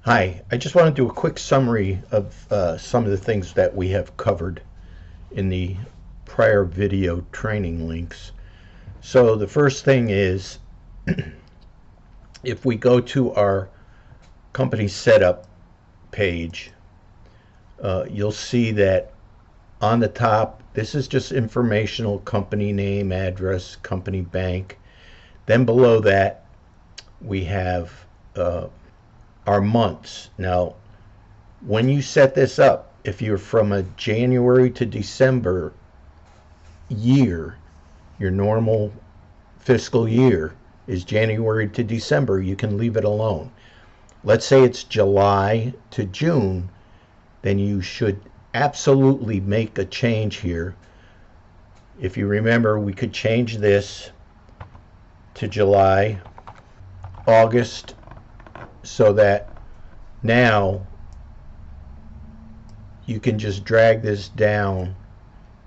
Hi, I just want to do a quick summary of some of the things that we have covered in the prior video training links. So the first thing is, if we go to our company setup page, you'll see that on the top, this is just informational: company name, address, company bank. Then below that, we have uh, our months. Now, when you set this up, if you're from a January to December year, your normal fiscal year is January to December, you can leave it alone. Let's say it's July to June, then you should absolutely make a change here. If you remember, we could change this to July, August, so that now you can just drag this down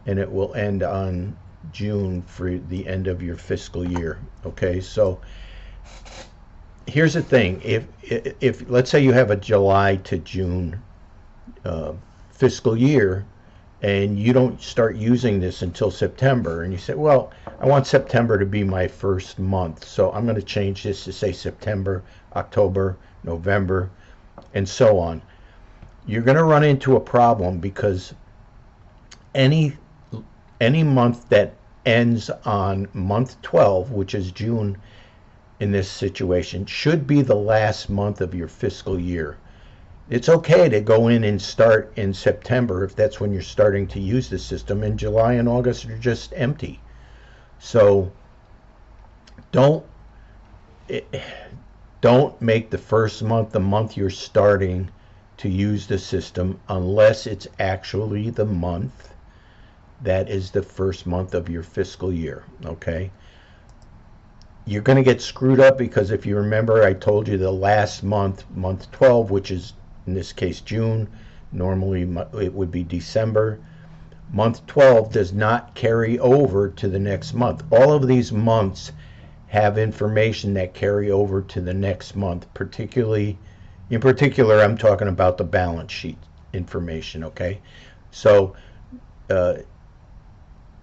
and it will end on June for the end of your fiscal year. Okay, so here's the thing: if let's say you have a July to June uh, fiscal year, and you don't start using this until September, and you say, well, I want September to be my first month, so I'm going to change this to say September, October, November, and so on. You're going to run into a problem because any any month that ends on month 12, which is June in this situation, should be the last month of your fiscal year. It's okay to go in and start in September if that's when you're starting to use the system, and July and August are just empty. So don't don't make the first month the month you're starting to use the system unless it's actually the month that is the first month of your fiscal year. Okay, you're going to get screwed up because if you remember, I told you the last month, month 12, which is in this case June, normally it would be December. Month 12 does not carry over to the next month. All of these months have information that carry over to the next month, particularly, in particular, I'm talking about the balance sheet information. Okay, so uh,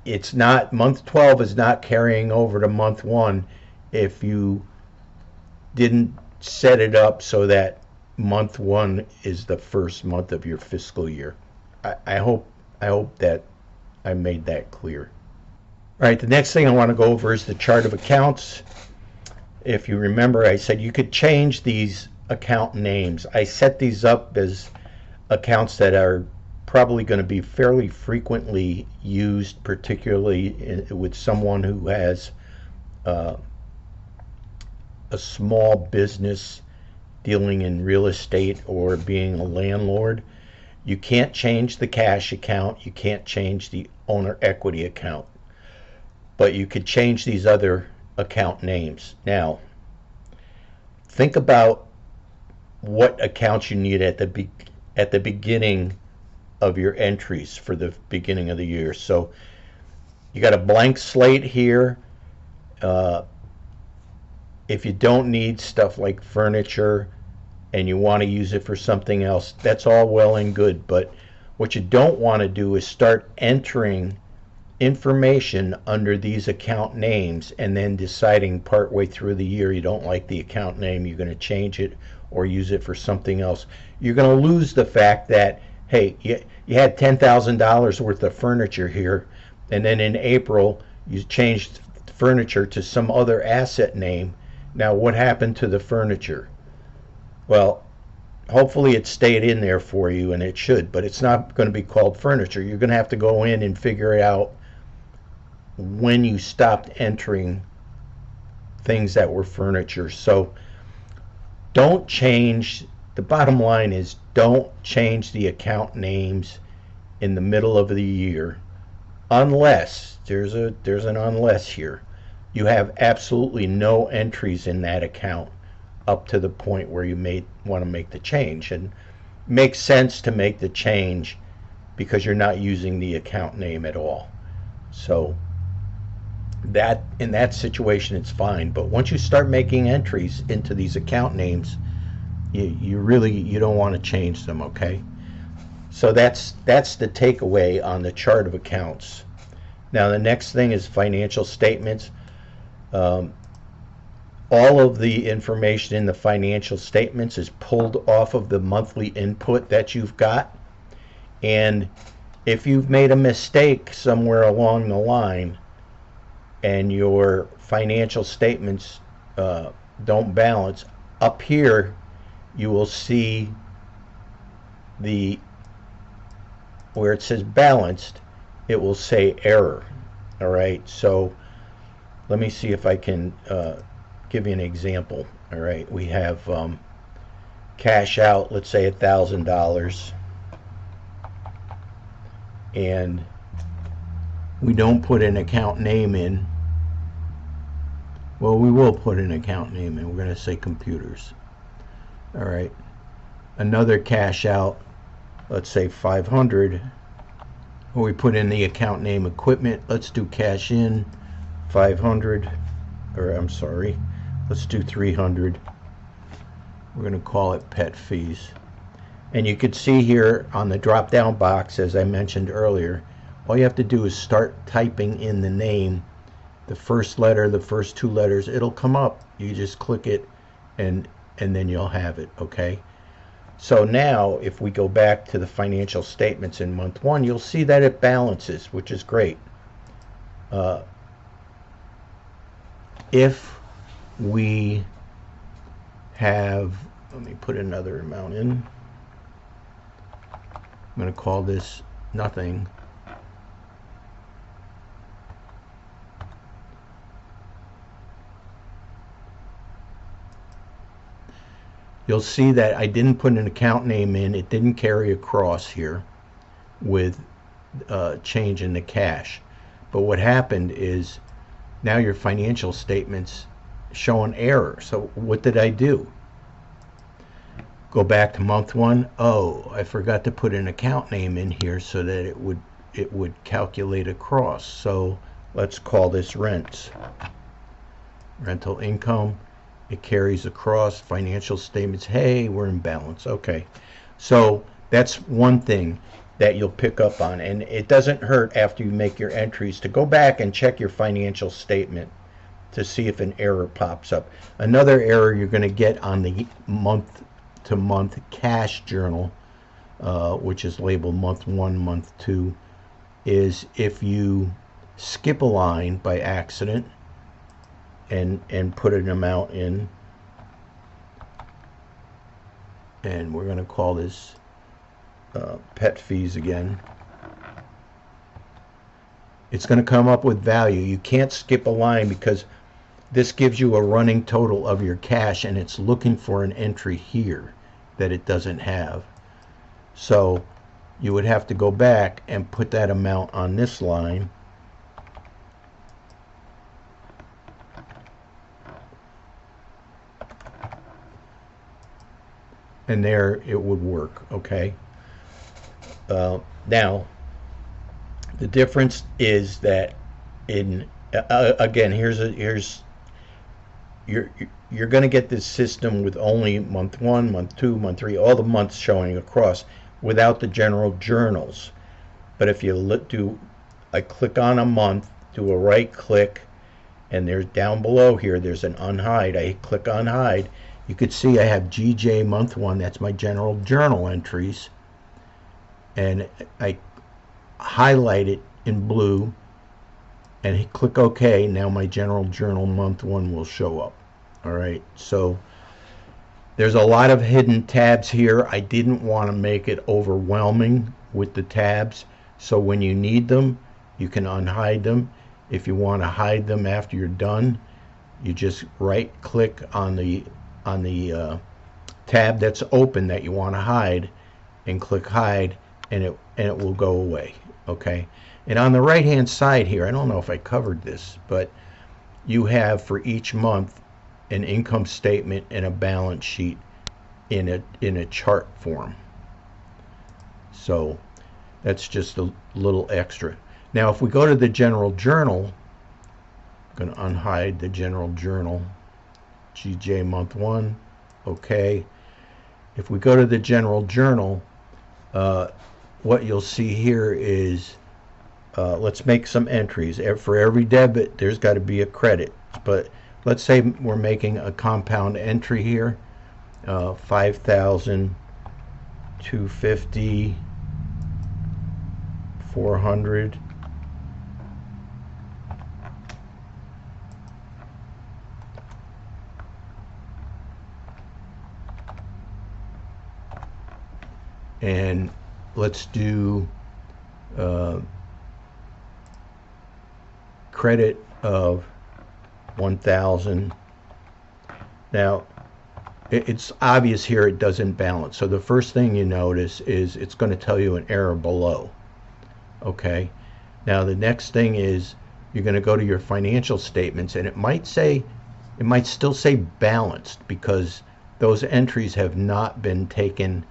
it's not, month 12 is not carrying over to month 1 if you didn't set it up so that month 1 is the first month of your fiscal year. I hope that I made that clear. All right, the next thing I want to go over is the chart of accounts. If you remember, I said you could change these account names. I set these up as accounts that are probably going to be fairly frequently used, particularly with someone who has uh, a small business dealing in real estate or being a landlord. You can't change the cash account, you can't change the owner equity account, but you could change these other account names. Now, think about what accounts you need at the beginning of your entries for the beginning of the year. So you got a blank slate here. Uh, if you don't need stuff like furniture and you want to use it for something else, that's all well and good. But what you don't want to do is start entering information under these account names and then deciding partway through the year you don't like the account name, you're going to change it or use it for something else. You're going to lose the fact that, hey, you had $10,000 worth of furniture here, and then in April you changed furniture to some other asset name. Now, what happened to the furniture? Well, hopefully it stayed in there for you, and it should, but it's not going to be called furniture. You're going to have to go in and figure out when you stopped entering things that were furniture. So don't change, the bottom line is don't change the account names in the middle of the year unless there's an unless here. You have absolutely no entries in that account up to the point where you may want to make the change. And it makes sense to make the change because you're not using the account name at all. So that, in that situation, it's fine. But once you start making entries into these account names, you don't want to change them, okay? So that's the takeaway on the chart of accounts. Now the next thing is financial statements. Um, all of the information in the financial statements is pulled off of the monthly input that you've got. And if you've made a mistake somewhere along the line and your financial statements don't balance, up here you will see the where it says balanced, it will say error. All right, so let me see if I can give you an example. All right, we have cash out, let's say $1,000, and we don't put an account name in. Well, we will put an account name in. We're going to say computers. All right, another cash out, let's say 500, or we put in the account name equipment. Let's do cash in 500, or I'm sorry, let's do 300. We're going to call it pet fees. And you can see here on the drop down box, as I mentioned earlier, all you have to do is start typing in the name, the first letter, the first two letters, it'll come up. You just click it and then you'll have it, okay? So now if we go back to the financial statements in month one, you'll see that it balances, which is great. If we have, let me put another amount in. I'm going to call this nothing. You'll see that I didn't put an account name in. It didn't carry across here with change in the cash. But what happened is now your financial statements show an error. So what did I do? Go back to month one. Oh, I forgot to put an account name in here so that it would calculate across. So let's call this rents. Rental income. It carries across financial statements. Hey, we're in balance. Okay. So that's one thing that you'll pick up on. And it doesn't hurt after you make your entries to go back and check your financial statement to see if an error pops up. Another error you're going to get on the month to month cash journal, which is labeled month one, month two, is if you skip a line by accident and put an amount in, and we're going to call this pet fees again. It's going to come up with value. You can't skip a line because this gives you a running total of your cash, and it's looking for an entry here that it doesn't have. So you would have to go back and put that amount on this line. And there it would work, okay? Now, the difference is that in again, you're going to get this system with only month one, month two, month three, all the months showing across without the general journals. But if you I click on a month, do a right click, and there's down below here, there's an unhide. I click on hide. You could see I have GJ month one, that's my general journal entries, and I highlight it in blue and click OK. Now my general journal month one will show up. All right, so there's a lot of hidden tabs here. I didn't want to make it overwhelming with the tabs, so when you need them, you can unhide them. If you want to hide them after you're done, you just right click on the tab that's open that you want to hide and click hide, and it will go away. Okay, and on the right hand side here, I don't know if I covered this, but you have for each month an income statement and a balance sheet in a chart form. So that's just a little extra. Now if we go to the general journal, I'm going to unhide the general journal, GJ month one, okay. If we go to the general journal, uh, what you'll see here is, let's make some entries. For every debit, there's got to be a credit. But let's say we're making a compound entry here, 5,000, 250, 400. And let's do credit of 1,000. Now, it's obvious here it doesn't balance. So the first thing you notice is it's going to tell you an error below. Okay. Now the next thing is you're going to go to your financial statements, and it might still say balanced because those entries have not been taken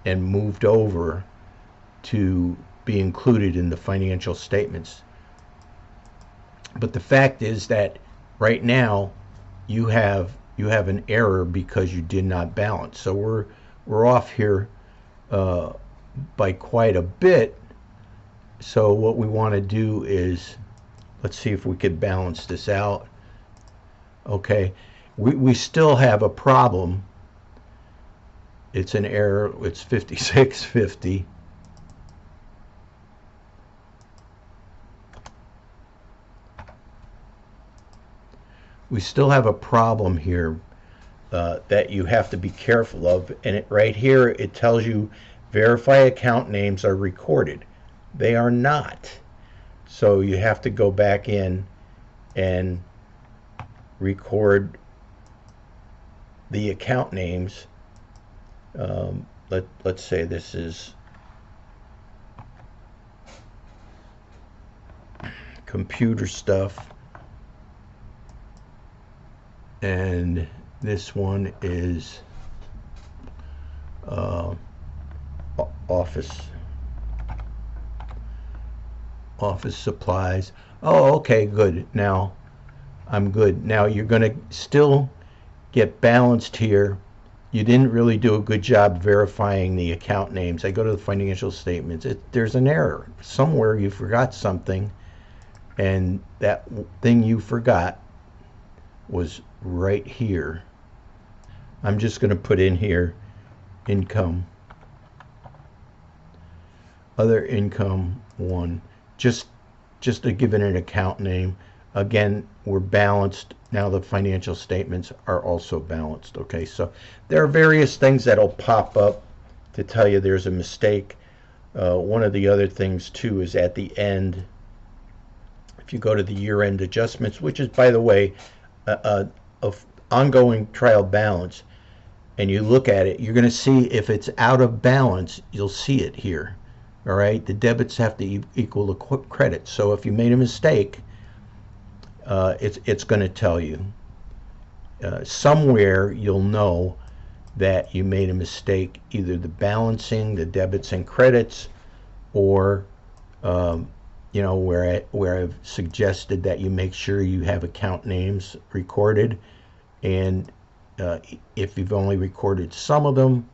and moved over to be included in the financial statements. But the fact is that right now you have an error because you did not balance. So we're off here by quite a bit. So what we want to do is, let's see if we could balance this out. Okay, we still have a problem. It's an error. It's 5650. We still have a problem here that you have to be careful of. And right here, it tells you verify account names are recorded. They are not. So you have to go back in and record the account names. Let's say this is computer stuff, and this one is office supplies. Oh, okay, good. Now I'm good. Now you're going to still get balanced here. You didn't really do a good job verifying the account names. I go to the financial statements. There's an error. Somewhere you forgot something, and that thing you forgot was right here. I'm just going to put in here income, other income 1, just to give it an account name. Again, we're balanced. Now the financial statements are also balanced. Okay, so there are various things that'll pop up to tell you there's a mistake. One of the other things too is at the end, if you go to the year-end adjustments, which is, by the way, of ongoing trial balance, and you look at it, you're going to see if it's out of balance, you'll see it here. All right, the debits have to equal the credits. So if you made a mistake, it's going to tell you. Somewhere you'll know that you made a mistake, either the balancing, the debits and credits, or where I've suggested that you make sure you have account names recorded, and if you've only recorded some of them,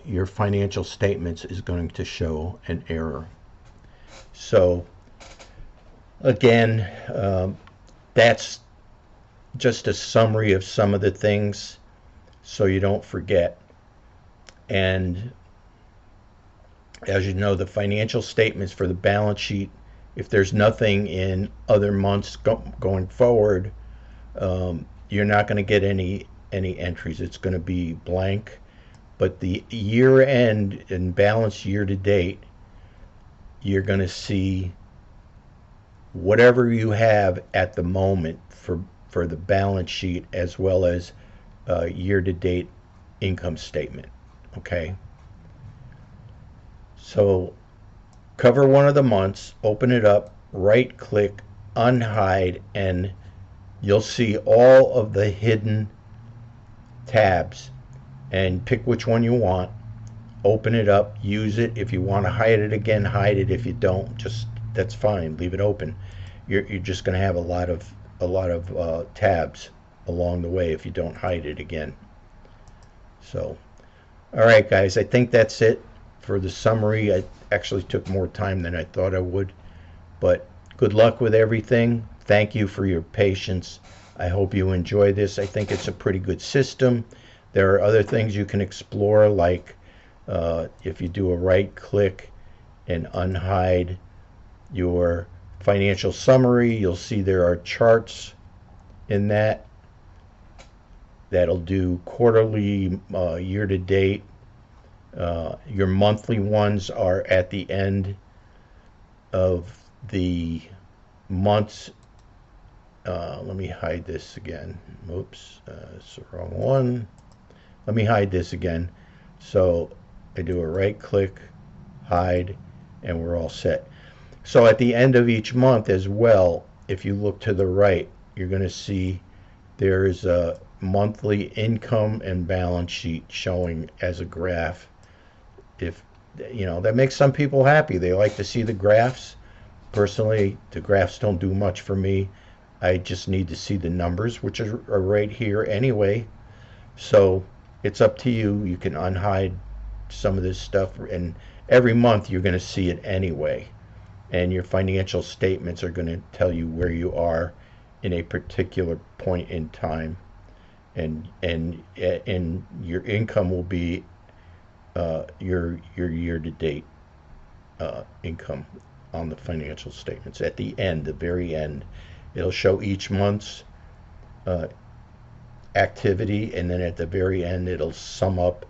your financial statements is going to show an error. So again, that's just a summary of some of the things so you don't forget. And as you know, the financial statements for the balance sheet, if there's nothing in other months going forward, you're not going to get any entries. It's going to be blank. But the year end and balance year to date, you're going to see whatever you have at the moment for the balance sheet, as well as year to date income statement. Okay, so cover one of the months, open it up, right click, unhide, and you'll see all of the hidden tabs, and pick which one you want, open it up, use it. If you want to hide it again, hide it. If you don't, just, that's fine, leave it open. You're just going to have a lot of tabs along the way if you don't hide it again. So All right, guys, I think that's it for the summary. I actually took more time than I thought I would, but good luck with everything. Thank you for your patience. I hope you enjoy this. I think it's a pretty good system. There are other things you can explore, like if you do a right click and unhide your financial summary, you'll see there are charts in that. That'll do quarterly, year to date. Your monthly ones are at the end of the months. Let me hide this again. Oops, it's the wrong one. Let me hide this again. So I do a right click, hide, and we're all set. So at the end of each month as well, if you look to the right, you're going to see there is a monthly income and balance sheet showing as a graph. If that makes some people happy. They like to see the graphs. Personally, the graphs don't do much for me. I just need to see the numbers, which are right here anyway. So it's up to you. You can unhide some of this stuff, and every month you're going to see it anyway. And your financial statements are going to tell you where you are in a particular point in time, and your income will be your year to date income on the financial statements. At the end, the very end, it'll show each month's uh, activity, and then at the very end, it'll sum up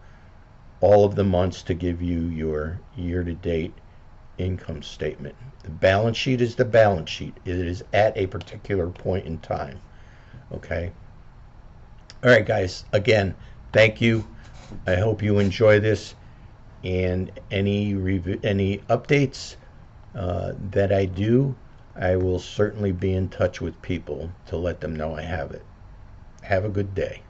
all of the months to give you your year to date income statement. The balance sheet is the balance sheet. It is at a particular point in time. Okay. All right, guys. Again, thank you. I hope you enjoy this, and any updates that I do, I will certainly be in touch with people to let them know I have it. Have a good day.